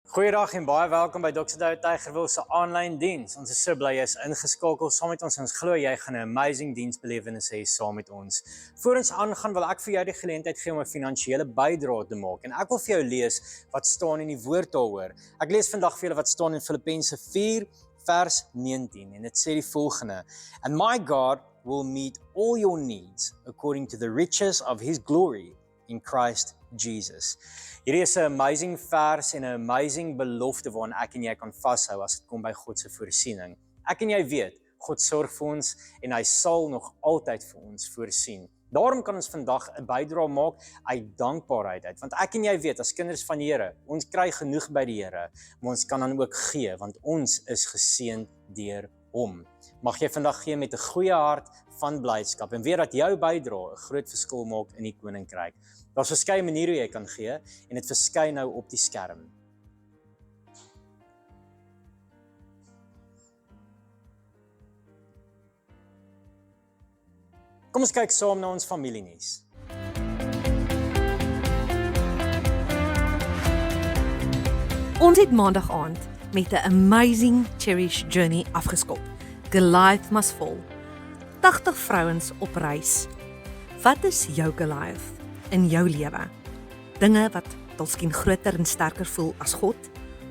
Goeiedag en baie welkom by Dr. Douwe Tygerwil se aanlyn diens. Ons is so bly jy is ingeskakel saam met ons. Ons glo jy gaan 'n amazing diensbelewenis hê saam met ons. Voor ons aangaan wil ek vir jou die geleentheid gee om 'n finansiële bydrae te maak en ek wil vir jou lees wat staan in die woord daaroor. Ek lees vandag vir julle wat staan in Filippense 4 vers 19 en dit sê die volgende: And my God will meet all your needs according to the riches of his glory in Christ Jesus. Hierdie is 'n amazing vers en 'n amazing belofte waaraan ek en jy kan vashou as dit kom by God se voorsiening. Ek en jy weet, God sorg vir ons en hy sal nog altyd vir ons voorsien. Daarom kan ons vandag 'n bydrae maak uit dankbaarheid uit, want ek en jy weet as kinders van die Here, ons kry genoeg by die Here, maar ons kan dan ook gee, want ons is geseënd deur hom. Mag jy vandag gee met 'n goeie hart van blydskap en weet dat jou bydrae 'n groot verskil maak in die koninkryk. Daar's verskeie maniere hoe jy kan gee en dit verskyn nou op die skerm. Kom ons kyk saam na ons familienuus. Ons het maandag aand met 'n amazing Cherish Journey afgeskop. Goliath must fall. 80 vrouens op reis. Wat is jou Goliath in jou lewe? Dinge wat dalk groter en sterker voel as God,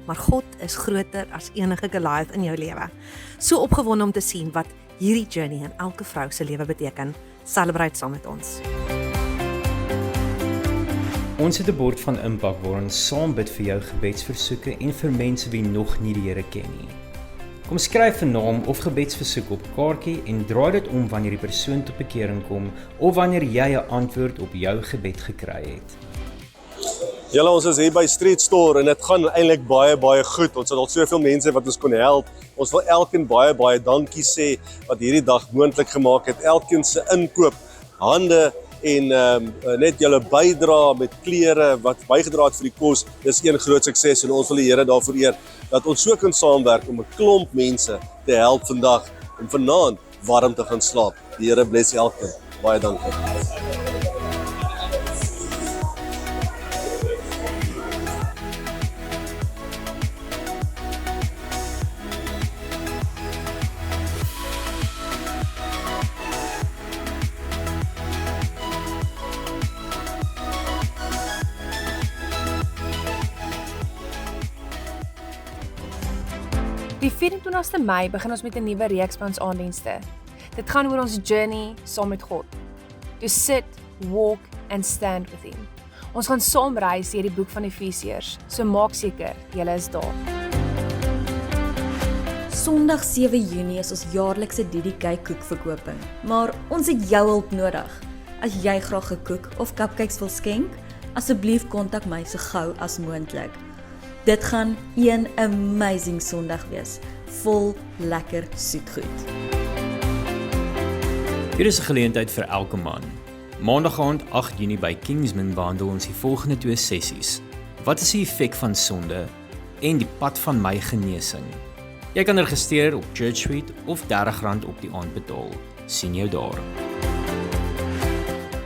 maar God is groter as enige Goliath in jou lewe. So opgewonde om te sien wat hierdie journey in elke vrou se lewe beteken. Celebrate saam met ons. Ons het 'n bord van impak waar ons saam bid vir jou gebedsversoeke en vir mense wie nog nie die Here ken nie. Kom skryf 'n naam of gebedsversoek op kaartjie en draai dit om wanneer die persoon tot bekering kom of wanneer jy 'n antwoord op jou gebed gekry het. Julle, ons is hier by Street Store en dit gaan eintlik baie goed. Ons het al soveel mense wat ons kon help. Ons wil elkeen baie dankie sê wat hierdie dag moontlik gemaak het. Elkeen se inkoop, hande en net julle bydra met klere wat bygedra het vir die kos. Dis een groot sukses en ons wil die Here daarvoor eer dat ons so kan saamwerk om 'n klomp mense te help vandag om vanaand warm te gaan slaap. Die Here bless elkeen. Baie dankie. Die 24ste Mei begin ons met 'n nuwe reeks van ons aanddienste. Dit gaan oor ons journey saam met God. To sit, walk and stand with him. Ons gaan saam reis deur die boek van Efesiërs, so maak seker jy is daar. Sondag 7 Junie is ons jaarlikse DDK koekverkoping, maar ons het jou hulp nodig. As jy graag 'n koek of cupcakes wil skenk, asseblief kontak my so gou as moontlik. Dit gaan een amazing Sondag wees, vol lekker soetgoed. Hier is 'n geleentheid vir elke man. Maandag aand 8 Junie by Kingsman behandel ons die volgende 2 sessies. Wat is die effek van sonde en die pad van my genesing? Jy kan registreer op Church Suite of R30 op die aand betaal. Sien jou daar.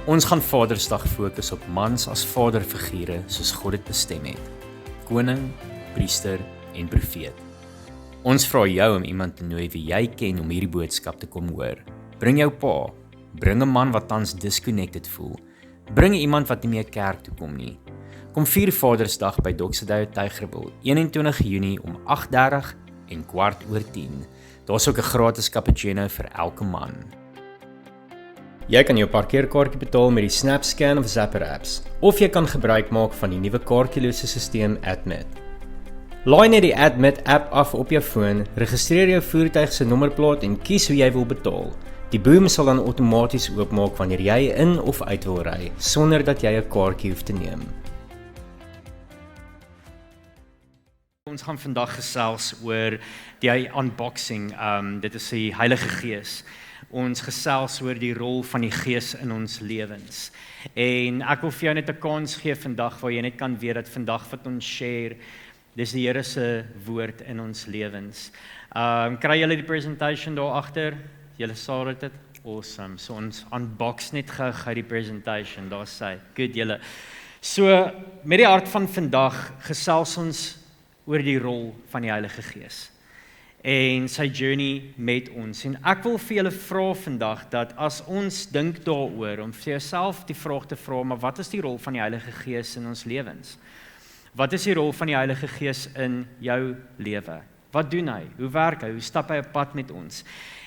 Ons gaan Vadersdag fokus op mans as vaderfigure soos God dit bestem het. Koning, priester en profeet. Ons vra jou om iemand te nooi wie jy ken om hierdie boodskap te kom hoor. Bring jou pa, bring 'n man wat tans disconnected voel, bring iemand wat nie meer kerk toe kom nie. Kom vier Vadersdag by Dr. Douwe Tygerwil, 21 Junie om 8:30 en 10:15. Daar's ook 'n gratis cappuccino vir elke man. Jy kan jou parkeerkaartjie betaal met die SnapScan of Zapper apps, of jy kan gebruik maak van die nuwe kaartjielose stelsel Admit. Laai net die Admit app af op jou foon, registreer jou voertuig se nommerplaat en kies hoe jy wil betaal. Die boom sal dan outomaties oopmaak wanneer jy in of uit wil ry, sonder dat jy 'n kaartjie hoef te neem. Ons gaan vandag gesels oor die unboxing, dit is die Heilige Gees. Ons gesels oor die rol van die Gees in ons lewens. En ek wil vir jou net 'n kans gee vandag waar jy net kan weet dat vandag wat ons share, dis die Here se woord in ons lewens. Kry julle die presentation daar agter? Julle sal dit awesome. So ons unbox net gou die presentation, daar sê. Good julle. So met die hart van vandag gesels ons oor die rol van die Heilige Gees en sy journey met ons. En ek wil vir julle vra vandag dat as ons dink daaroor om vir jouself die vraag te vra, maar wat is die rol van die Heilige Gees in ons lewens? Wat is die rol van die Heilige Gees in jou lewe? Wat doen hy? Hoe werk hy? Hoe stap hy op pad met ons?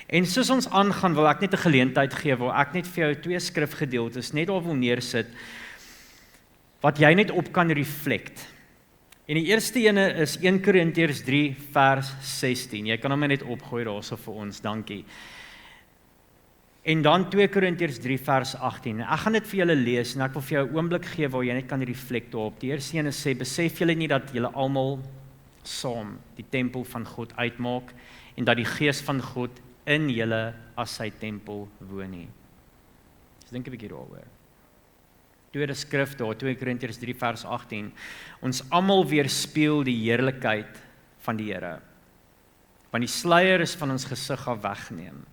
En soos ons aangaan, wil ek net 'n geleentheid gee waar ek net vir jou 2 skrifgedeeltes net daar wil neersit wat jy net op kan reflect. En die eerste ene is 1 Korintiërs 3 vers 16. Jy kan hom net opgooi daarso vir ons, dankie. En dan 2 Korintiërs 3 vers 18. Ek gaan dit vir julle lees en ek wil vir jou 'n oomblik gee waar jy net kan reflect daarop. Die eerste ene sê, besef julle nie dat julle almal saam die tempel van God uitmaak en dat die Gees van God in julle as sy tempel woon nie. So dink 'n bietjie daaroor. Tweede skrif daar, 2 Korintiërs 3 vers 18. Ons almal weerspieël die heerlikheid van die Here. Want die sluier is van ons gesig af weggeneem.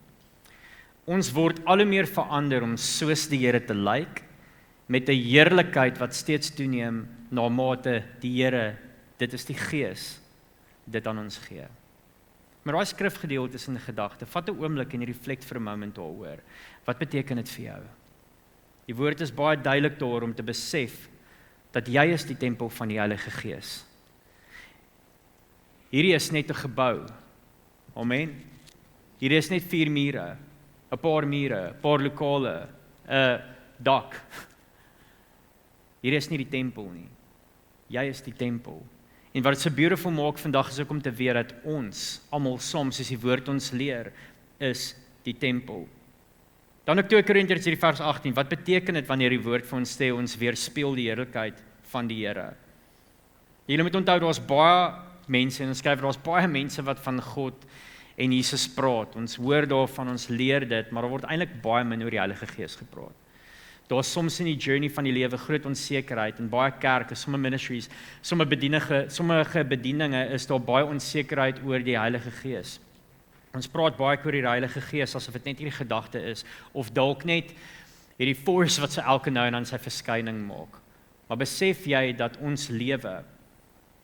Ons word al hoe meer verander om soos die Here te lyk, met 'n heerlikheid wat steeds toeneem na mate die Here, dit is die Gees, dit aan ons gee. Maar daai skrifgedeelte is in gedagte. Vat 'n oomblik en reflect vir 'n moment daaroor. Wat beteken dit vir jou? Die woord is baie duidelik daar om te besef dat jy is die tempel van die Heilige Gees. Hierdie is net 'n gebou. Amen. Hierdie is net 4 mure, 'n paar mure, 'n paar lokale, 'n dak. Hierdie is nie die tempel nie. Jy is die tempel. En wat dit so beautiful maak vandag is ook om te weet dat ons, almal soms, soos die woord ons leer, is die tempel. Dan ook 2 Korintiërs 3 vers 18, wat beteken dit wanneer die woord vir ons sê, ons weerspieël die heerlikheid van die Here? Julle moet onthou, daar's baie mense, en ons skryf, daar's baie mense wat van God en Jesus praat. Ons hoor daarvan, ons leer dit, maar daar word eintlik baie min oor die Heilige Gees gepraat. Daar's soms in die journey van die lewe groot onsekerheid in baie kerke, sommige ministries, sommige bedieninge is daar baie onsekerheid oor die Heilige Gees. Ons praat baie oor die Heilige Gees asof dit net hierdie gedagte is of dalk net hierdie force wat so elke nou en dan sy verskyning maak. Maar besef jy dat ons lewe,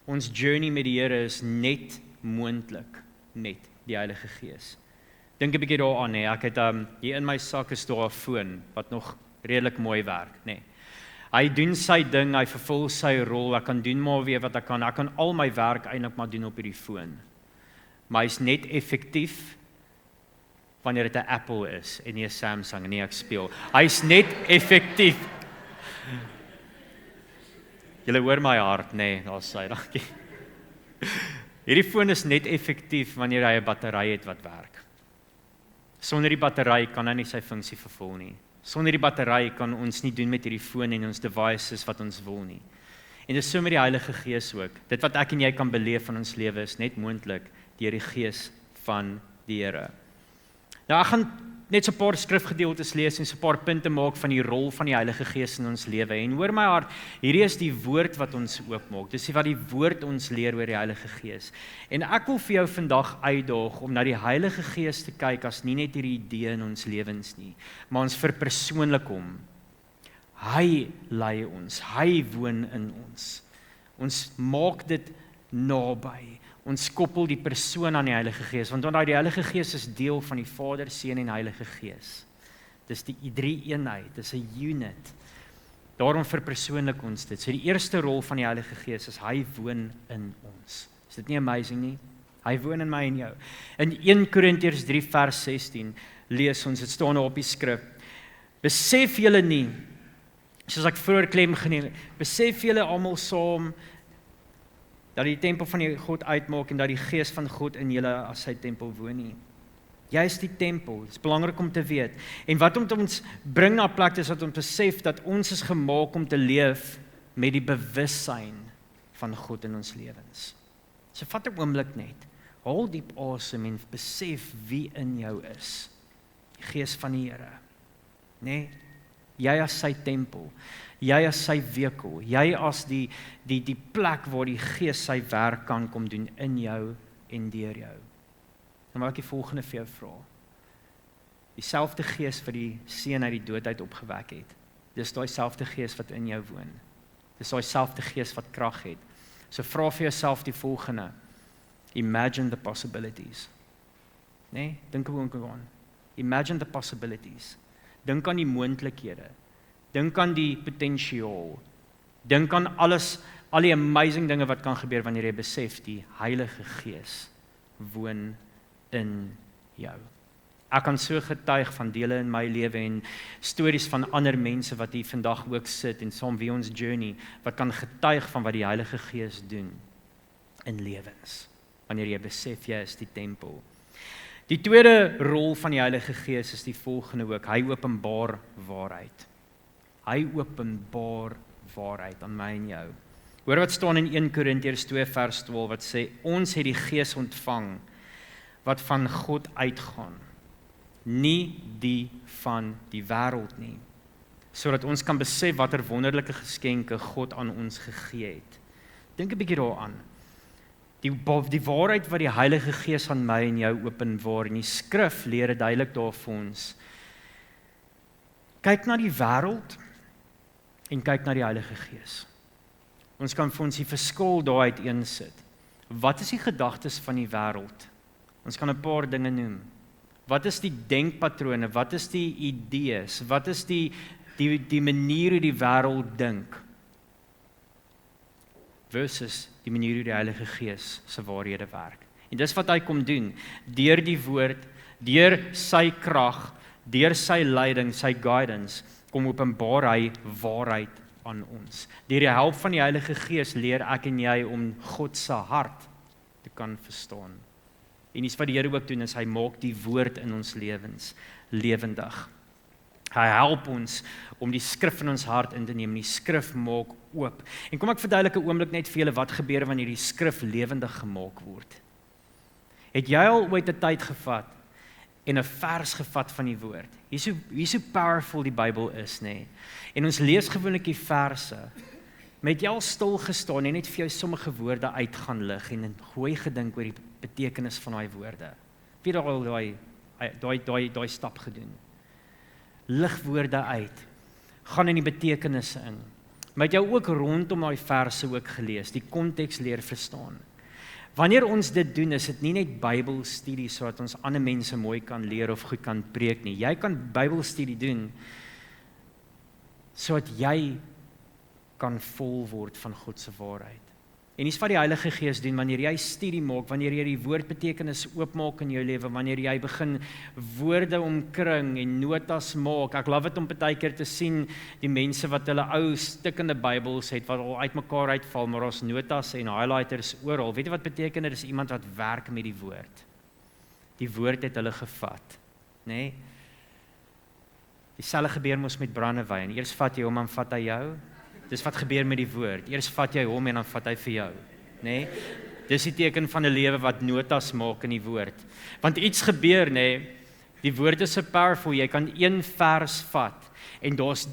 ons journey met die Here is net moontlik met die Heilige Gees. Dink 'n bietjie daaraan, hè. Ek het hier in my sak is daar 'n foon wat nog redelik mooi werk, nê. Hy doen sy ding, hy vervul sy rol, ek kan doen maar weer wat ek kan al my werk eintlik maar doen op hierdie foon. Maar hy's net effektief wanneer dit 'n Apple is en nie 'n Samsung en nie ek speel. Hy's net effektief. Julle hoor my hart, nê, daar's sy, dankie. Hierdie foon is net effektief wanneer hy 'n battery het wat werk. Sonder die battery kan hy nie sy funksie vervul nie. Sonder die battery kan ons nie doen met hierdie foon en ons devices wat ons wil nie. En dis so met die Heilige Gees ook. Dit wat ek en jy kan beleef in ons lewe is net moontlik deur die Gees van die Here. Nou ek gaan net so 'n paar skrifgedeeltes lees en so 'n paar punte maak van die rol van die Heilige Gees in ons lewe. En hoor my hart, hierdie is die woord wat ons oopmaak. Dis wat die woord ons leer oor die Heilige Gees. En ek wil vir jou vandag uitdaag om na die Heilige Gees te kyk as nie net hierdie idee in ons lewens nie, maar ons verpersoonlik hom. Hy lei ons, hy woon in ons. Ons maak dit naby. Ons koppel die persoon aan die Heilige Gees, want die Heilige Gees is deel van die Vader, Seun en Heilige Gees. Dis die drie-eenheid, dis 'n unit. Daarom verpersoonlik ons dit. So die eerste rol van die Heilige Gees is hy woon in ons. Is dit nie amazing nie? Hy woon in my en jou. In 1 Korintiërs 3 vers 16 lees ons, dit staan op die skrif. Besef julle nie, soos ek vroeër klem geneem, besef julle almal saam dat die tempel van die God uitmaak en dat die Gees van God in julle as sy tempel woon nie. Jy is die tempel, dit is belangrik om te weet. En wat ons bring na 'n plek is dat ons besef dat ons is gemaak om te leef met die bewussyn van God in ons lewens. So vat 'n oomblik net, haal diep asem en besef wie in jou is. Die Gees van die Here. Nee, jy as sy tempel. Jy as sy wekel, jy as die plek waar die Gees sy werk kan kom doen in jou en deur jou. Dan wil ek die volgende vir jou vra. Dieselfde Gees wat die Seun uit die dood uit opgewek het, dis daai selfde Gees wat in jou woon. Dis daai selfde Gees wat krag het. So vra vir jouself die volgende. Imagine the possibilities. Nee, dink gewoon aan. Imagine the possibilities. Dink aan die moontlikhede. Dink aan die potensiaal. Dink aan al die amazing dinge wat kan gebeur wanneer jy besef die Heilige Gees woon in jou. Ek kan so getuig van dele in my lewe en stories van ander mense wat hier vandag ook sit en saam wie ons journey, wat kan getuig van wat die Heilige Gees doen in lewens, wanneer jy besef jy is die tempel. Die tweede rol van die Heilige Gees is die volgende ook, hy openbaar waarheid. Hy openbaar waarheid aan my en jou. Hoor wat staan in 1 Korintiërs 2 vers 12 wat sê, ons het die Gees ontvang wat van God uitgaan, nie die van die wêreld nie, sodat ons kan besef watter wonderlike geskenke God aan ons gegee het. Dink 'n bietjie daaraan. Die waarheid wat die Heilige Gees aan my en jou openbaar, en die skrif leer duidelik daar vir ons. Kyk na die wêreld en kyk na die Heilige Gees. Ons kan vir ons die verskil daar uiteensit. Wat is die gedagtes van die wêreld? Ons kan 'n paar dinge noem. Wat is die denkpatrone? Wat is die idees? Wat is die manier hoe die wêreld dink? Versus die manier hoe die Heilige Gees se waarhede werk. En dis wat hy kom doen, deur die woord, deur sy krag, deur sy leiding, sy guidance, kom openbaar hy waarheid aan ons. Deur die hulp van die Heilige Gees leer ek en jy om God se hart te kan verstaan. En iets wat die Here ook doen is hy maak die woord in ons lewens lewendig. Hy help ons om die skrif in ons hart in te neem, die skrif maak oop. En kom ek verduidelik 'n oomblik net vir julle wat gebeur wanneer die skrif lewendig gemaak word. Het jy al ooit 'n tyd gevat en 'n vers gevat van die woord? Hier so powerful die Bybel is, nê? En ons lees gewoonlik die verse. Met jou stil gestaan en net vir jou sommige woorde uit gaan lig en gooi gedink oor die betekenis van daai woorde. Wie het al daai stap gedoen? Lig woorde uit. Gaan in die betekenisse in. Maar het jou ook rondom daai verse ook gelees, die konteks leer verstaan. Wanneer ons dit doen, is dit nie net Bybelstudie sodat ons ander mense mooi kan leer of goed kan preek nie. Jy kan Bybelstudie doen sodat jy kan vol word van God se waarheid. En dis wat die Heilige Gees doen wanneer jy studie maak, wanneer jy die woordbetekenis oopmaak in jou lewe, wanneer jy begin woorde omkring en notas maak. Ek love dit om partykeer te sien die mense wat hulle ou stikkende Bybels het wat al uitmekaar uitval, maar ons notas en highlighters oral. Weet jy wat beteken dit? Is iemand wat werk met die woord. Die woord het hulle gevat, nê? Nee? Dieselfde gebeur mos met brandewyn. Eers vat jy hom en vat hy jou. Dis wat gebeur met die woord. Eers vat jy hom en dan vat hy vir jou, nê? Nee? Dis die teken van 'n lewe wat notas maak in die woord. Want iets gebeur, nê? Nee? Die woord is so powerful. Jy kan een vers vat en daar's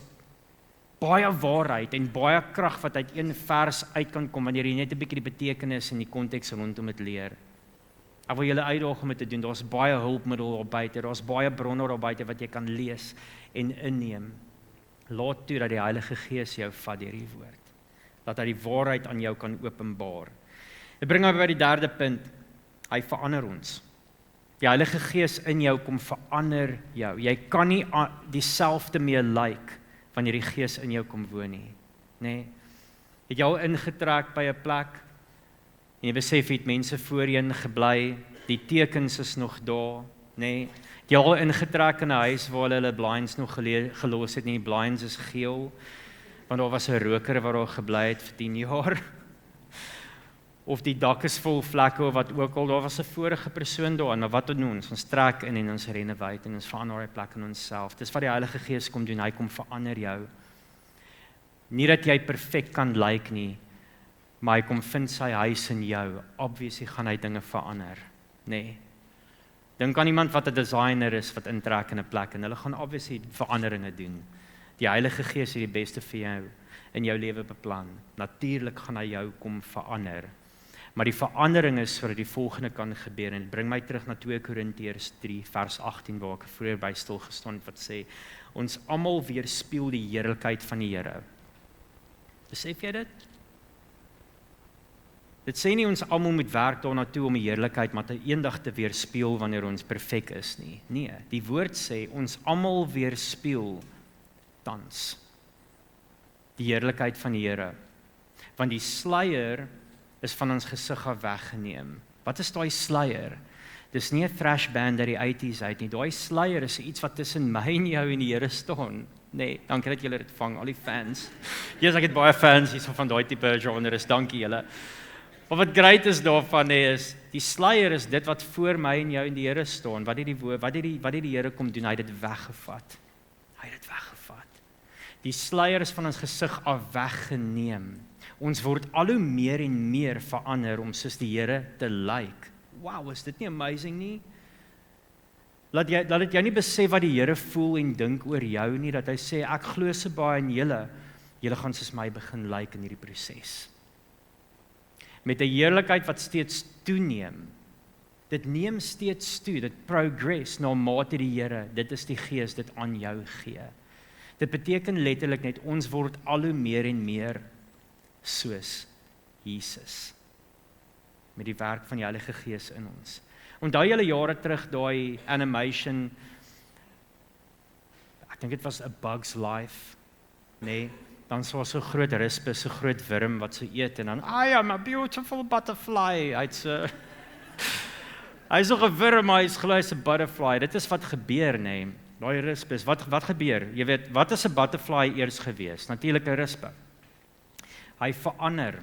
baie waarheid en baie krag wat uit een vers uit kan kom wanneer jy net 'n bietjie die betekenis en die konteks rondom dit leer. Ek wil julle uitdaag om dit te doen. Daar's baie hulpmiddels op buite, daar's baie bronne op buite wat jy kan lees en inneem. Laat toe dat die Heilige Gees jou vat deur die woord. Dat hy die waarheid aan jou kan openbaar. Dit bring my by die derde punt. Hy verander ons. Die Heilige Gees in jou kom verander jou. Jy kan nie dieselfde mee lyk wanneer die Gees in jou kom woon nie. Nê? Het jy al ingetrek by 'n plek en jy besef jy het mense voorheen gebly, die tekens is nog daar, nê? Jy al ingetrek in 'n huis waar hulle blinds nog gelos het, nie blinds is geel, want daar was 'n roker wat daar gebly het vir 10 jaar. Of die dak is vol vlekke of wat ook al, daar was 'n vorige persoon daar, maar wat doen ons? Ons trek in en ons renovate en ons verander daai plek in onsself. Dis wat die Heilige Gees kom doen, hy kom verander jou. Nie dat jy perfek kan lyk nie, maar hy kom vind sy huis in jou. Obviously gaan hy dinge verander, nê? Nee. Dink aan iemand wat 'n designer is wat intrek in 'n plek en hulle gaan obviously veranderinge doen. Die Heilige Gees het die beste vir jou in jou lewe beplan. Natuurlik gaan hy jou kom verander. Maar die verandering is sodat die volgende kan gebeur en bring my terug na 2 Korintiërs 3 vers 18 waar ek vroeër by stil gestaan het wat sê ons almal weerspieël die heerlikheid van die Here. Besef jy dit? Dit sê nie ons almal moet werk daarna toe om die heerlikheid maar eendag te weerspieël wanneer ons perfek is nie. Nee, die woord sê ons almal weerspieël tans die heerlikheid van die Here. Want die sluier is van ons gesig af weggeneem. Wat is daai sluier? Dis nie 'n thrash band uit die 80s uit nie. Daai sluier is iets wat tussen my en jou en die Here staan. Nee, dankie dat julle dit vang, al die fans. Yes, ek het baie fans hierso van daai tipe genre, is dankie julle. Maar wat great is daarvan is, die sluier is dit wat voor my en jou en die Here staan. Wat het die Here kom doen? Hy het dit weggevat. Hy het dit weggevat. Die sluier is van ons gesig af weggeneem. Ons word al hoe meer en meer verander om soos die Here te lyk. Wow, is dit nie amazing nie? Laat dit jy nie besef wat die Here voel en dink oor jou nie, dat hy sê, ek glo so baie in julle gaan soos my begin lyk in hierdie proses. Met 'n heerlikheid wat steeds toeneem. Dit neem steeds toe, dit progress na mate die Here, dit is die Gees dit aan jou gee. Dit beteken letterlik net, ons word al hoe meer en meer soos Jesus. Met die werk van die Heilige Gees in ons. Onthou julle jare terug daai animation, ek dink dit was A Bug's Life, nee, dan was so 'n groot rispe, so groot wurm wat so eet en dan, I am a beautiful butterfly, hy's so 'n wurm, hy's glo hy's 'n butterfly, dit is wat gebeur, nee, daai rispe, wat gebeur? Jy weet, wat is 'n butterfly eers gewees? Natuurlik 'n rispe. Hy verander.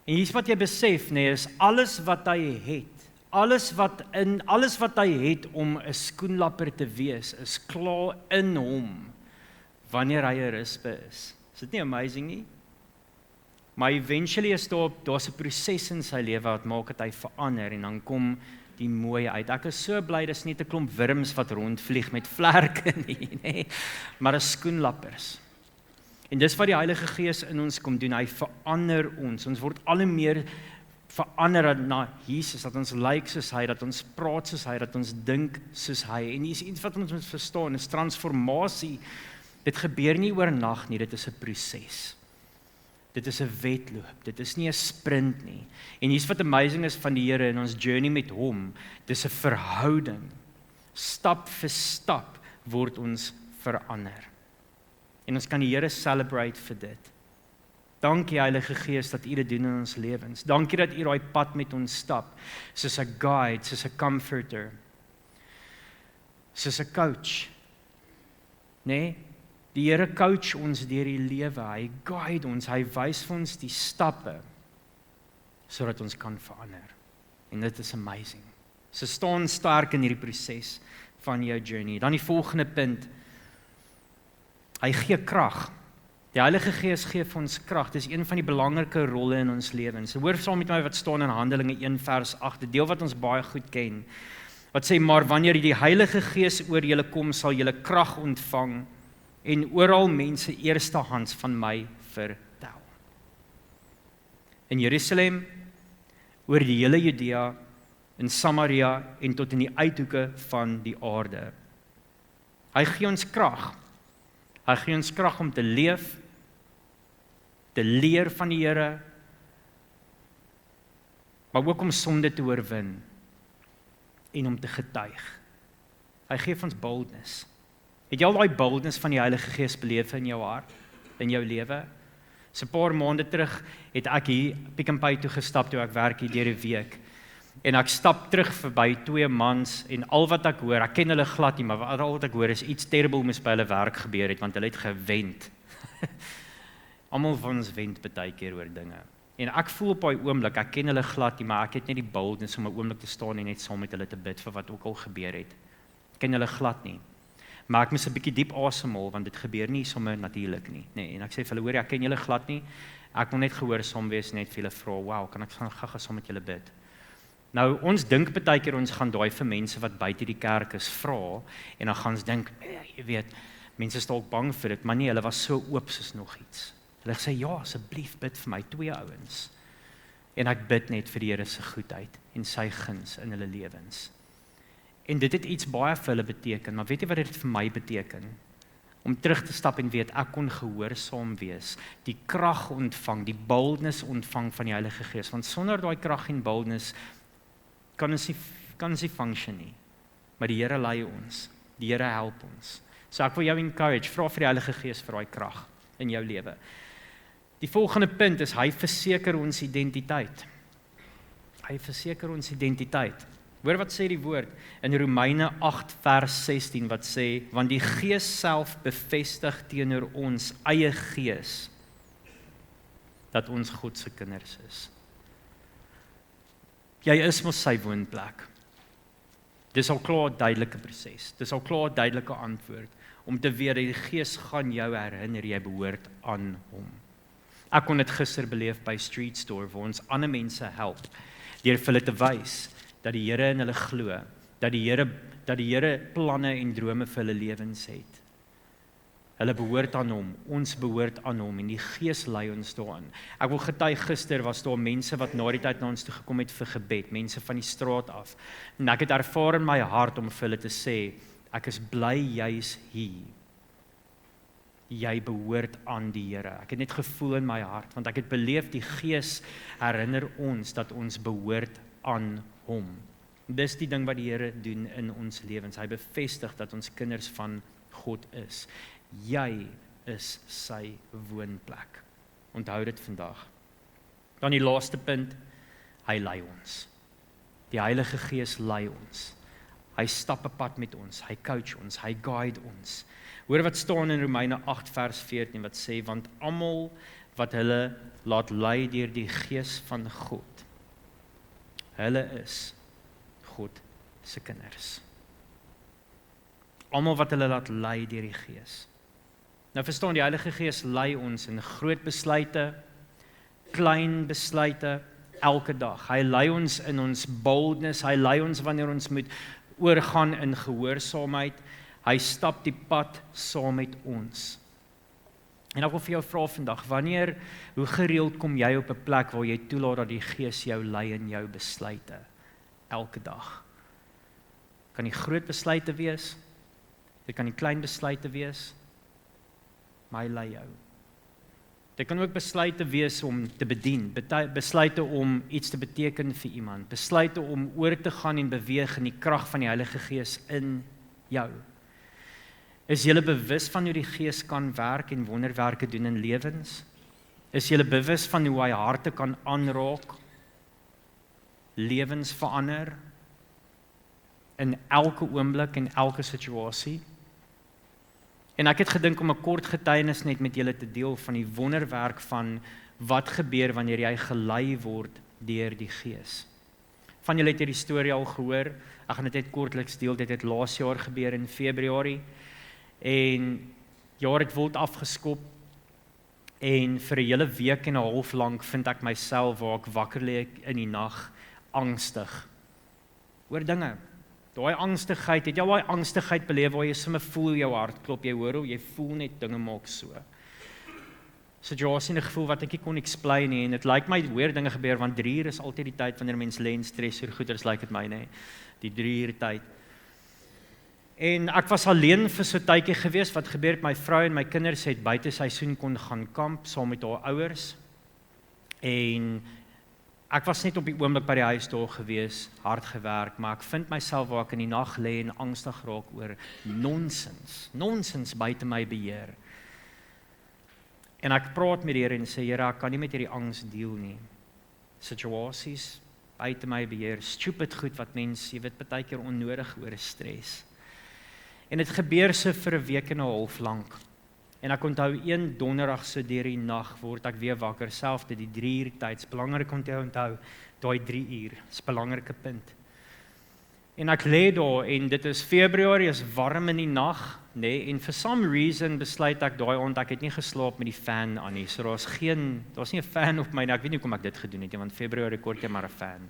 En hier's wat jy besef, nee, is alles wat hy het, alles wat hy het om 'n skoenlapper te wees, is klaar in hom wanneer hy 'n rispe is. Is dit nie amazing nie? Maar eventually is daar's 'n proses in sy lewe wat maak dat hy verander en dan kom die mooi uit. Ek is so bly dis nie 'n klomp wurms wat rondvlieg met vlerke nie, nee, maar 'n skoenlappers. En dis wat die Heilige Gees in ons kom doen, hy verander ons. Ons word al hoe meer verander na Jesus, dat ons lyk soos hy, dat ons praat soos hy, dat ons dink soos hy. En hier is iets wat ons moet verstaan, is transformasie. Dit gebeur nie oornag nie, dit is 'n proses. Dit is 'n wedloop, dit is nie 'n sprint nie. En hier's wat amazing is van die Here in ons journey met hom, dis 'n verhouding. Stap vir stap word ons verander. En ons kan die Here celebrate vir dit. Dankie Heilige Gees dat U dit doen in ons lewens. Dankie dat U daai pad met ons stap, soos 'n guide, soos 'n comforter, soos 'n coach. Nee, die Here coach ons deur die lewe, hy guide ons, hy wys vir ons die stappe, sodat ons kan verander. En dit is amazing. So staan sterk in hierdie proses van jou journey. Dan die volgende punt, hy gee krag. Die Heilige Gees gee vir ons krag. Dis een van die belangrike rolle in ons lewens. Hoor saam met my wat staan in Handelinge 1 vers 8, 'n deel wat ons baie goed ken. Wat sê, maar wanneer die Heilige Gees oor julle kom, sal julle krag ontvang en oral mense eerstehands van my vertel. In Jerusalem, oor die hele Judea, in Samaria en tot in die uithoeke van die aarde. Hy gee ons krag. Hy gee ons krag om te leef, te leer van die Here, maar ook om sonde te oorwin en om te getuig. Hy gee ons boldness. Het jy al daai boldness van die Heilige Gees beleef in jou hart, in jou lewe? So 'n paar maande terug het ek hier Pick n Pay toe gestap toe ek werk hier deur die week. En ek stap terug verby 2 mans en al wat ek hoor, ek ken hulle glad nie, maar al wat ek hoor is iets terrible moes by hulle werk gebeur het, want hulle het gewend. Almal van ons wend baie keer oor dinge. En ek voel op daai oomblik, ek ken hulle glad nie, maar ek het net die boldness om 'n oomblik te staan en net saam met hulle te bid vir wat ook al gebeur het. Ek ken hulle glad nie. Maar ek moes 'n bietjie diep asemhaal, want dit gebeur nie sommer natuurlik nie. Nee, en ek sê vir hulle, hoor, ek ken julle glad nie. Ek wil net gehoorsaam wees, net vir julle vra, wow, kan ek gou saam met julle bid? Nou, ons dink baie keer ons gaan daai vir mense wat buite die kerk is vra, en dan gaan ons dink, jy weet, mense is dalk bang vir dit, maar nee, hulle was so oop soos nog iets. Hulle sê, ja, asseblief bid vir my, 2 ouens. En ek bid net vir die Here se goedheid en sy guns in hulle lewens. En dit het iets baie vir hulle beteken, maar weet jy wat dit vir my beteken? om terug te stap en weet, ek kon gehoorsaam wees, die krag ontvang, die boldness ontvang van die Heilige Gees, want sonder daai krag en boldness, kan ons nie function nie, maar die Here lei ons, die Here help ons. So ek wil jou encourage, vra vir die Heilige Gees vir daai krag in jou lewe. Die volgende punt is, hy verseker ons identiteit. Hy verseker ons identiteit. Hoor wat sê die woord in Romeine 8 vers 16 wat sê, want die Gees self bevestig teenoor ons eie gees, dat ons God se kinders is. Jy is mos sy woonplek. Dis al klaar 'n duidelike proses. Dis al klaar 'n duidelike antwoord, om te weet dat die Gees gaan jou herinner, jy behoort aan hom. Ek kon dit gister beleef by Street Store, waar ons ander mense help, deur vir hulle te wys, dat die Here in hulle glo, dat die Here planne en drome vir hulle lewens het. Hulle behoort aan hom, ons behoort aan hom, en die Gees lei ons daarin. Ek wil getuig, gister was daar mense wat na die tyd na ons toe gekom het vir gebed, mense van die straat af, en ek het ervaar in my hart om vir hulle te sê, ek is bly jy's hier. Jy behoort aan die Here. Ek het net gevoel in my hart, want ek het beleef die Gees herinner ons dat ons behoort aan hom. Dis die ding wat die Here doen in ons lewens. Hy bevestig dat ons kinders van God is. Jy is sy woonplek. Onthou dit vandag. Dan die laaste punt, hy lei ons. Die Heilige Gees lei ons. Hy stap 'n pad met ons, hy coach ons, hy guide ons. Hoor wat staan in Romeine 8 vers 14 wat sê, want almal wat hulle laat lei deur die Gees van God, hulle is God se kinders. Almal wat hulle laat lei deur die Gees. Nou verstaan, die Heilige Gees lei ons in groot besluite, klein besluite, elke dag. Hy lei ons in ons boldness, hy lei ons wanneer ons moet oorgaan in gehoorsaamheid. Hy stap die pad saam met ons. En ek wil vir jou vra vandag, hoe gereeld kom jy op 'n plek waar jy toelaat dat die Gees jou lei in jou besluite? Elke dag. Kan die groot besluite wees, dit kan die klein besluite wees, maar hy lei jou. Dit kan ook besluite wees om te bedien, besluite om iets te beteken vir iemand, besluite om oor te gaan en beweeg in die krag van die Heilige Gees in jou. Is jy bewus van hoe die Gees kan werk en wonderwerke doen in lewens? Is jy bewus van hoe hy harte kan aanraak, lewens verander, in elke oomblik en elke situasie? En ek het gedink om 'n kort getuienis net met julle te deel van die wonderwerk van wat gebeur wanneer jy gelei word deur die Gees. Van julle het hierdie storie al gehoor, ek gaan dit net kortliks deel, dit het laas jaar gebeur in Februarie, en jaar het wild afgeskop, en vir 'n hele week en 'n half lank vind ek myself waar ek wakker lê in die nag, angstig, oor dinge. Daai angstigheid, het jy daai angstigheid beleef waar jy sommer voel jou hart klop, jy hoor hoe jy voel net dinge maak so. Situasie en 'n gevoel wat ek nie kon explain nie, en dit lyk my weer dinge gebeur, want 3 uur is altyd die tyd wanneer mens lê en stres oor goeders, lyk dit my, nee, die 3 uur tyd. En ek was alleen vir so 'n tydjie gewees, wat gebeur het, my vrou en my kinders het buite seisoen kon gaan kamp, saam met haar ouers, en ek was net op die oomblik by die huis daar gewees, hard gewerk, maar ek vind myself waar ek in die nag lê en angstig raak oor nonsens buite my beheer. En ek praat met die Here en sê, Here, ek kan nie met hierdie angs deel nie. Situasies buite my beheer, stupid goed wat mense, jy weet, baie keer onnodig oor stres. En dit gebeur so vir 'n week en 'n half lank. En ek onthou een donderdag so deur die nag word ek weer wakker, selfs dit die 3 uur tyd, is belangrik om te onthou, daai 3 uur, is 'n belangrike punt. En ek lê daar, en dit is Februarie, is warm in die nag, nee, en for some reason besluit ek daai aand, ek het nie geslaap met die fan aan nie, so daar's nie 'n fan op my, ek weet nie hoekom ek dit gedoen het, want Februarie kort jy maar 'n fan.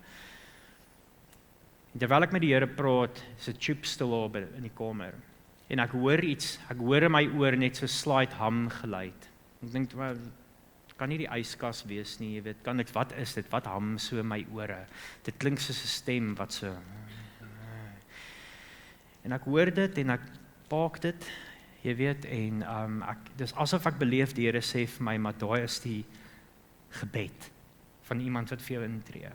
En terwyl ek met die Here praat, is 'n tube stil daar in die kamer. En ek hoor iets, ek hoor in my oor net so slight hum geluid. Ek dink, maar kan nie die yskas wees nie, jy weet, wat is dit, wat hum so in my ore? Dit klink soos 'n stem wat so. En ek hoor dit en ek paak dit, Jy weet, en dis asof ek beleef die Here sê vir my, maar daai is die gebed van iemand wat vir jou intree.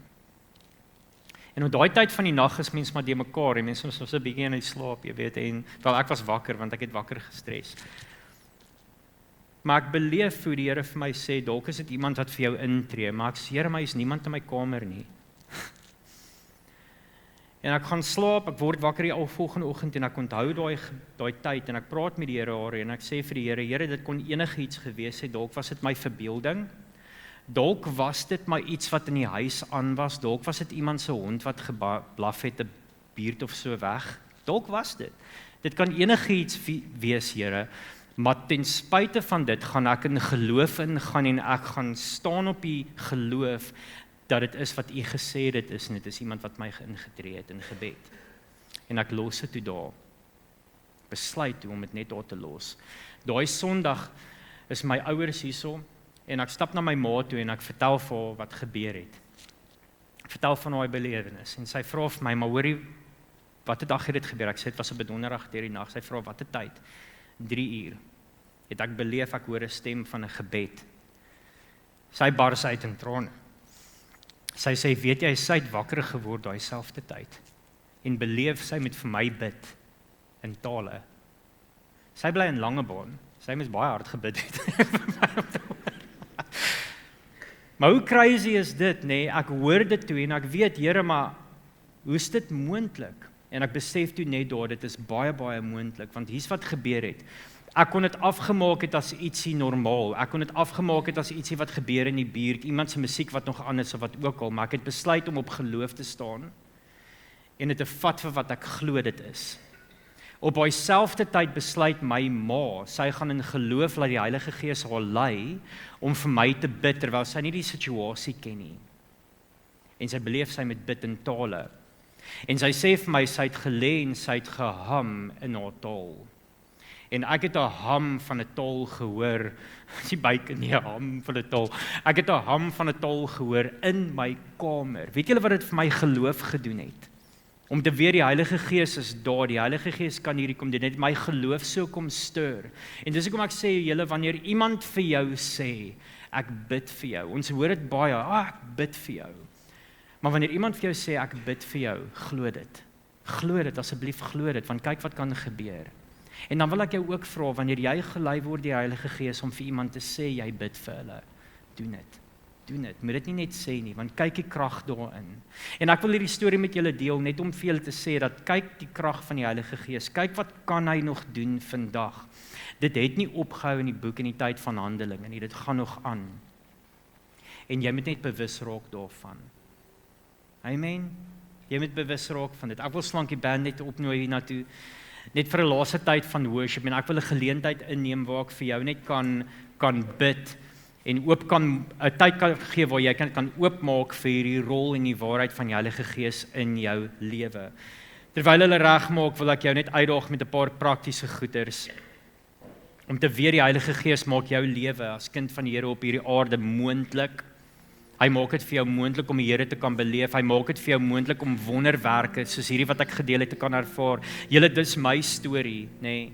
En op daai tyd van die nag is mense maar de mekaar, en mense was 'n bietjie in die slaap, jy weet, en wel ek was wakker want ek het wakker gestres. Maar ek beleef hoe die Here vir my sê, dalk is dit iemand wat vir jou intree, maar ek sê, Here, my is niemand in my kamer nie. En ek gaan slaap, ek word wakker die volgende oggend en ek onthou daai tyd en ek praat met die Here en ek sê vir die Here, dit kon enigiets gewees het, dalk was dit my verbeelding. Dalk was dit maar iets wat in die huis aan was, dalk was dit iemand se hond wat geblaf het 'n buurt of so weg. Dalk was dit. Dit kan enigiets wees, Here, maar ten spyte van dit gaan ek in geloof ingaan en ek gaan staan op die geloof dat dit is wat U gesê dit is en dit is iemand wat my ingetree het in gebed. En ek los dit toe daar. Besluit toe om dit net daar te los. Daai Sondag is my ouers hierso en ek stap na my ma toe en ek vertel vir haar wat gebeur het. Ek vertel van haar belewenis en sy vra vir my, maar hoorie, watter dag het dit gebeur? Ek sê dit was op 'n donderdag deur die nag. Sy vra watter tyd? 3 uur. Het ek beleef ek hoor 'n stem van 'n gebed. Sy bars uit in trane. Sy sê, weet jy, sy het wakker geword daai selfde tyd en beleef sy met vir my bid in tale. Sy bly in Langebaan. Sy moes baie hard gebid het. Maar hoe crazy is dit, nee? Ek hoor dit toe en ek weet, Here, maar hoe is dit moontlik? En ek besef toe net daar, dit is baie, baie moontlik, want hier's wat gebeur het. Ek kon dit afgemaak het as ietsie normaal. Ek kon dit afgemaak het as ietsie wat gebeur in die buurt, iemand se musiek wat nog aan is of wat ook al, maar ek het besluit om op geloof te staan en dit te vat vir wat ek glo dit is. Op daai selfde tyd besluit my ma, sy gaan in geloof laat die Heilige Gees haar lei om vir my te bid terwyl sy nie die situasie ken nie. En sy beleef sy met bid in tale. En sy sê vir my, sy het gelê en sy het geham in haar taal. En ek het 'n ham van 'n taal gehoor, die byk in die ham van 'n taal. Ek het 'n ham van 'n taal gehoor in my kamer. Weet julle wat dit vir my geloof gedoen het? Om te weet die Heilige Gees is daar, die Heilige Gees kan hierdie kom doen, net my geloof so kom stuur. En dis hoekom ek sê julle, wanneer iemand vir jou sê, ek bid vir jou, ons hoor dit baie, ek bid vir jou. Maar wanneer iemand vir jou sê, ek bid vir jou, glo dit, asseblief glo dit, want kyk wat kan gebeur. En dan wil ek jou ook vra, wanneer jy gelei word die Heilige Gees om vir iemand te sê, jy bid vir hulle, doen dit. Moet dit nie net sê nie, want kyk die krag daarin. En ek wil hierdie storie met julle deel, net om vir julle te sê, dat kyk die krag van die Heilige Gees, kyk wat kan hy nog doen vandag. Dit het nie opgehou in die boek in die tyd van Handelinge nie, dit gaan nog aan. En jy moet net bewus raak daarvan. Amen. Jy moet bewus raak van dit. Ek wil slank die band net opnooi hiernatoe, net vir 'n laaste tyd van worship, en ek wil 'n geleentheid inneem waar ek vir jou net kan bid, en kan 'n tyd kan gee waar jy kan oopmaak vir hierdie rol en die waarheid van die Heilige Gees in jou lewe. Terwyl hulle regmaak, wil ek jou net uitdaag met 'n paar praktiese goeders, om te weet die Heilige Gees maak jou lewe as kind van die Here op hierdie aarde moontlik. Hy maak dit vir jou moontlik om die Here te kan beleef. Hy maak dit vir jou moontlik om wonderwerke soos hierdie wat ek gedeel het te kan ervaar. Julle, dis my storie, nê? Nee.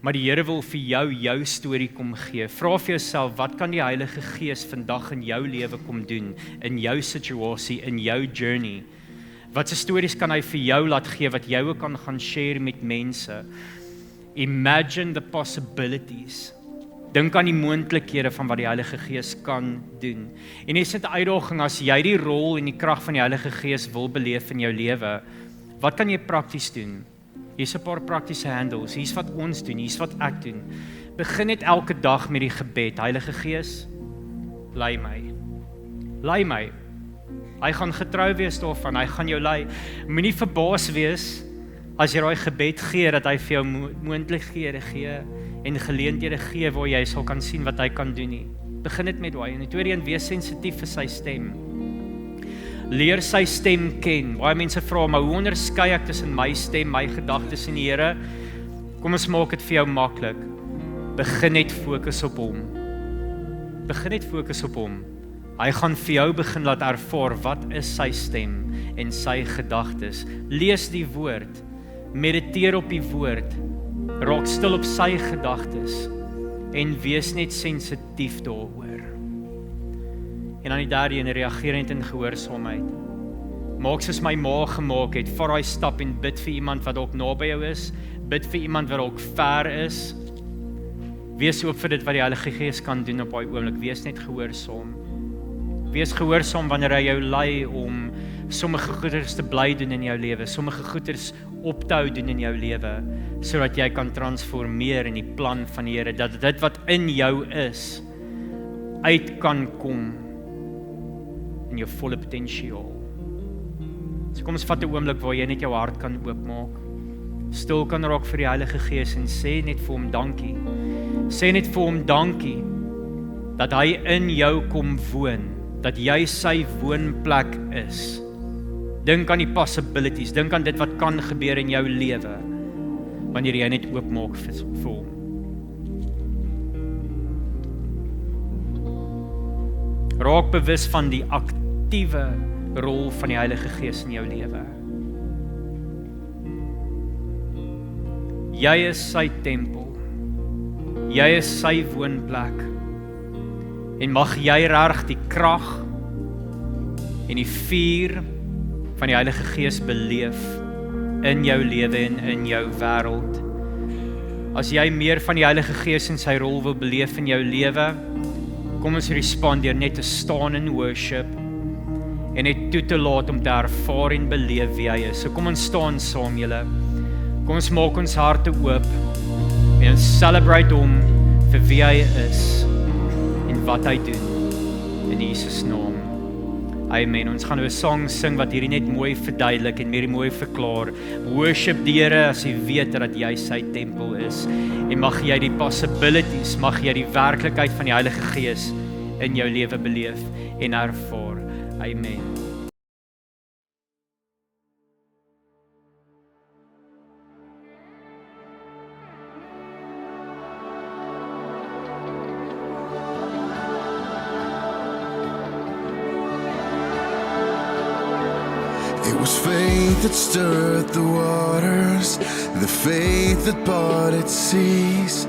Maar die Here wil vir jou storie kom gee. Vra vir jouself, wat kan die Heilige Gees vandag in jou lewe kom doen, in jou situasie, in jou journey? Wat se stories kan hy vir jou laat gee wat jy ook kan gaan share met mense? Imagine the possibilities. Dink aan die moontlikhede van wat die Heilige Gees kan doen. En dis 'n uitdaging as jy die rol en die krag van die Heilige Gees wil beleef in jou lewe. Wat kan jy prakties doen? Hier's 'n paar praktiese handles. Hier's wat ons doen, hier's wat ek doen. Begin net elke dag met die gebed. Heilige Gees, lei my. Lei my. Hy gaan getrou wees daarvan, hy gaan jou lei. Moenie verbaas wees as jy daai gebed gee dat hy vir jou moontlikhede gee en geleenthede gee waar jy sal kan sien wat hy kan doen nie. Begin dit met daai. En die tweede een, wees sensitief vir sy stem. Leer sy stem ken. Baie mense vra, maar hoe onderskei ek tussen my stem, my gedagtes en die Here? Kom ons maak dit vir jou maklik. Begin net fokus op hom. Begin net fokus op hom. Hy gaan vir jou begin laat ervaar wat is sy stem en sy gedagtes. Lees die woord. Mediteer op die woord. Raak stil op sy gedagtes en wees net sensitief daaroor. En dan die derde een, reageer net in gehoorsaamheid. Maak soos my ma gemaak het, vat daai stap en bid vir iemand wat dalk naby jou is, bid vir iemand wat dalk ver is. Wees oop vir dit wat die Heilige Gees kan doen op daai oomblik, wees net gehoorsaam. Wees gehoorsaam wanneer hy jou lei om sommige goeders te bly doen in jou lewe, sommige goeders op te hou doen in jou lewe, sodat jy kan transformeer in die plan van die Here, dat dit wat in jou is, uit kan kom in jou volle potensiaal. So kom ons vat 'n oomblik waar jy net jou hart kan oopmaak, stil kan raak vir die Heilige Gees en sê net vir hom dankie. Sê net vir hom dankie, dat hy in jou kom woon, dat jy sy woonplek is. Dink aan die possibilities, dink aan dit wat kan gebeur in jou lewe, wanneer jy net oopmaak vir hom. Raak bewus van die aktiewe rol van die Heilige Gees in jou lewe. Jy is sy tempel, jy is sy woonplek, en mag jy reg die krag en die vuur van die Heilige Gees beleef in jou lewe en in jou wêreld. As jy meer van die Heilige Gees en sy rol wil beleef in jou lewe, kom ons respond deur net te staan in worship en net toe te laat om te ervaar en beleef wie hy is. So kom ons staan saam julle. Kom ons maak ons harte oop en ons celebrate hom vir wie hy is en wat hy doen in Jesus naam. Amen. Ons gaan nou 'n song sing wat hierdie net mooi verduidelik en meer mooi verklaar. Worship die Here as jy weet dat jy sy tempel is. En mag jy die possibilities, mag jy die werklikheid van die Heilige Gees in jou lewe beleef en ervaar. Amen. It was faith that stirred the waters, the faith that parted seas.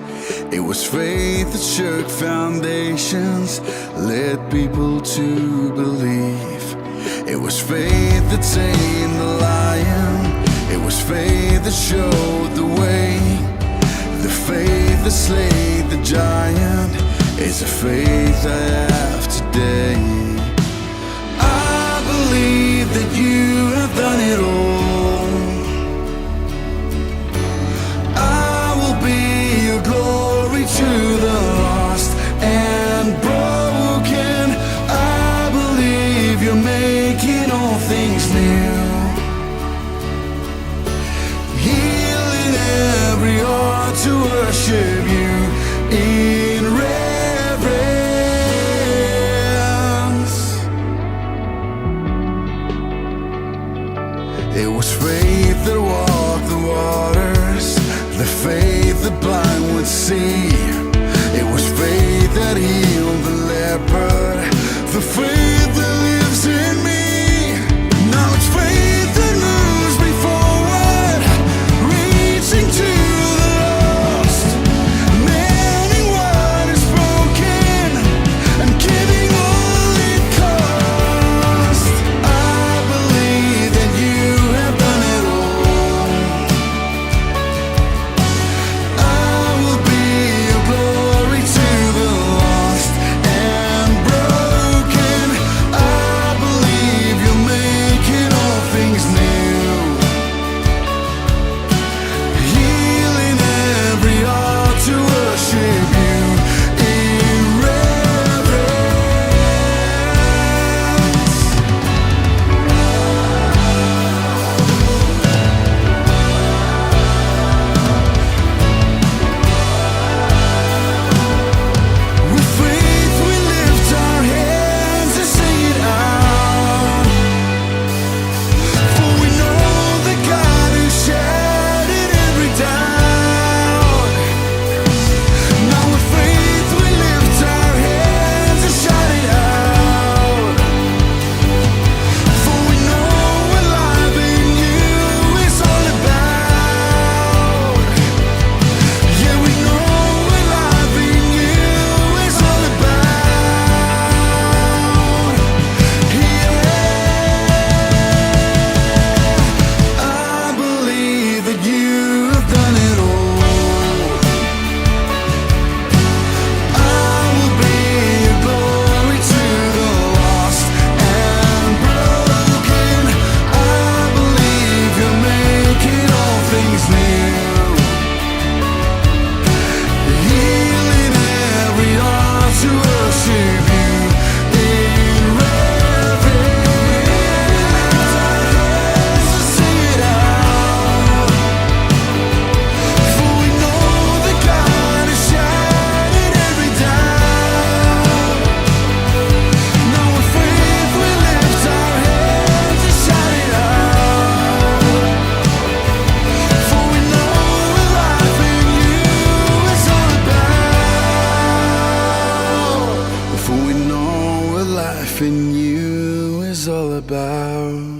It was faith that shook foundations, led people to believe. It was faith that tamed the lion. It was faith that showed the way. The faith that slayed the giant is the faith I have today. I believe that you have done it all. I will be your glory to the lost and broken. I believe you're making all things new. Healing every heart to worship you in reverence. It was faith that walked the waters, the faith the blind would see. It was faith that healed the leper, the faith that lives in me. Now it's faith that moves me forward, reaching to the lost, mending what is broken and giving all it cost. I believe that you have done it all. I will be life in you is all about.